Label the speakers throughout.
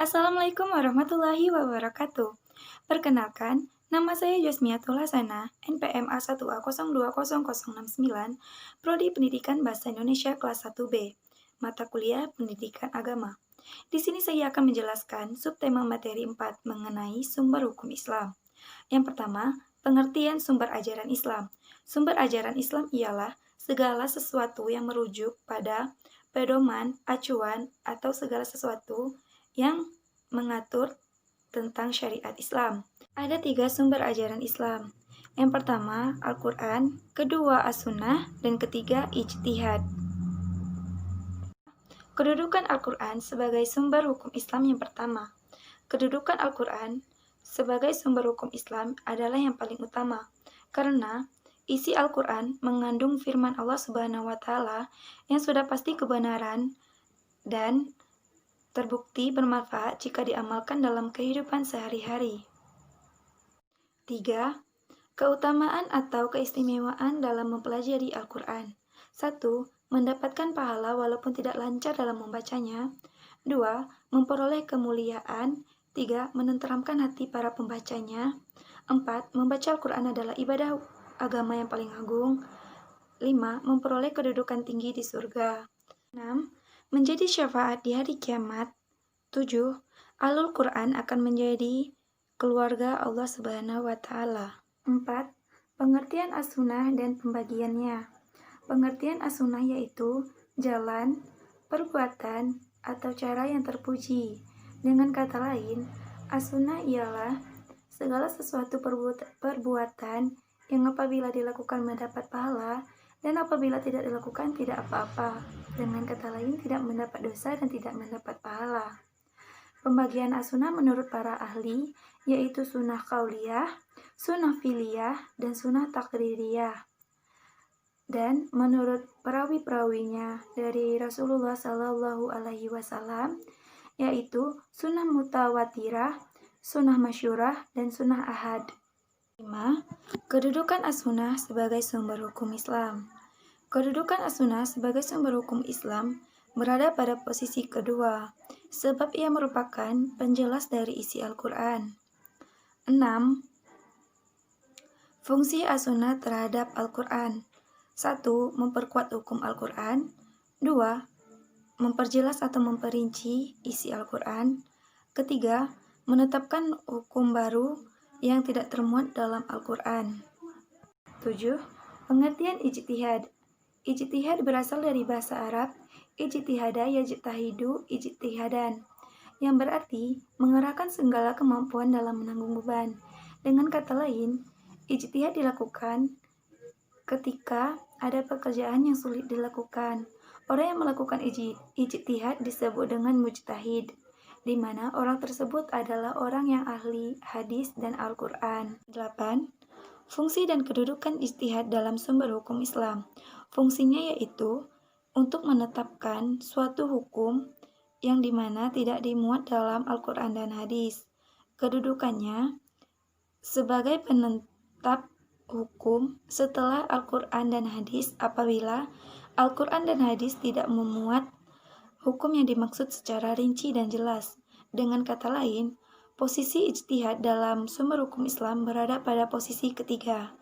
Speaker 1: Assalamualaikum warahmatullahi wabarakatuh. Perkenalkan, nama saya Yosmiatul Hasana, NPM A1A020069, Prodi Pendidikan Bahasa Indonesia kelas 1B, mata kuliah Pendidikan Agama. Di sini saya akan menjelaskan subtema materi 4 mengenai sumber hukum Islam. Yang pertama, pengertian sumber ajaran Islam. Sumber ajaran Islam ialah segala sesuatu yang merujuk pada pedoman, acuan, atau segala sesuatu yang mengatur tentang syariat Islam. Ada 3 sumber ajaran Islam. Yang pertama, Al-Quran, kedua As-Sunnah, dan ketiga Ijtihad. Kedudukan Al-Quran sebagai sumber hukum Islam yang pertama. Kedudukan Al-Quran sebagai sumber hukum Islam adalah yang paling utama, karena isi Al-Quran mengandung firman Allah Subhanahu wa Ta'ala yang sudah pasti kebenaran dan terbukti bermanfaat jika diamalkan dalam kehidupan sehari-hari. 3. Keutamaan atau keistimewaan dalam mempelajari Al-Quran. 1. Mendapatkan pahala walaupun tidak lancar dalam membacanya. 2. Memperoleh kemuliaan. 3. Menenteramkan hati para pembacanya. 4. Membaca Al-Quran adalah ibadah agama yang paling agung. 5. Memperoleh kedudukan tinggi di surga. 6. Menjadi syafaat di hari kiamat. 7. Alul Quran akan menjadi keluarga Allah Subhanahu wa Ta'ala. 4. Pengertian as-sunnah dan pembagiannya. Pengertian as-sunnah yaitu jalan, perbuatan, atau cara yang terpuji. Dengan kata lain, as-sunnah ialah segala sesuatu perbuatan yang apabila dilakukan mendapat pahala, dan apabila tidak dilakukan tidak apa-apa. Dengan kata lain, tidak mendapat dosa dan tidak mendapat pahala. Pembagian as-sunnah menurut para ahli yaitu sunnah qauliyah, sunnah fi'liyah, dan sunnah takririyah. Dan menurut perawi-perawinya dari Rasulullah Shallallahu Alaihi Wasallam yaitu sunnah mutawatirah, sunnah masyurah, dan sunnah ahad. 5. Kedudukan as-sunnah sebagai sumber hukum Islam. Kedudukan as-sunnah sebagai sumber hukum Islam berada pada posisi kedua, sebab ia merupakan penjelas dari isi Al-Quran. 6. Fungsi as-sunnah terhadap Al-Quran. 1. Memperkuat hukum Al-Quran. 2. Memperjelas atau memperinci isi Al-Quran. Ketiga, menetapkan hukum baru yang tidak termuat dalam Al-Quran. 7. Pengertian ijtihad. Ijtihad berasal dari bahasa Arab ijtihada yajtahidu ijtihadan, yang berarti mengerahkan segala kemampuan dalam menanggung beban. Dengan kata lain, ijtihad dilakukan ketika ada pekerjaan yang sulit dilakukan. Orang yang melakukan ijtihad disebut dengan mujtahid, di mana orang tersebut adalah orang yang ahli hadis dan Al-Quran. 8. Fungsi dan kedudukan ijtihad dalam sumber hukum Islam. Fungsinya yaitu untuk menetapkan suatu hukum yang dimana tidak dimuat dalam Al-Quran dan hadis. Kedudukannya sebagai penetap hukum setelah Al-Quran dan hadis apabila Al-Quran dan hadis tidak memuat hukum yang dimaksud secara rinci dan jelas. Dengan kata lain, posisi ijtihad dalam sumber hukum Islam berada pada posisi ketiga.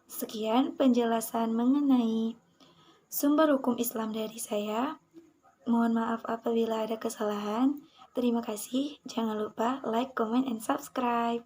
Speaker 1: Sekian penjelasan mengenai sumber hukum Islam dari saya. Mohon maaf apabila ada kesalahan. Terima kasih. Jangan lupa like, comment, and subscribe.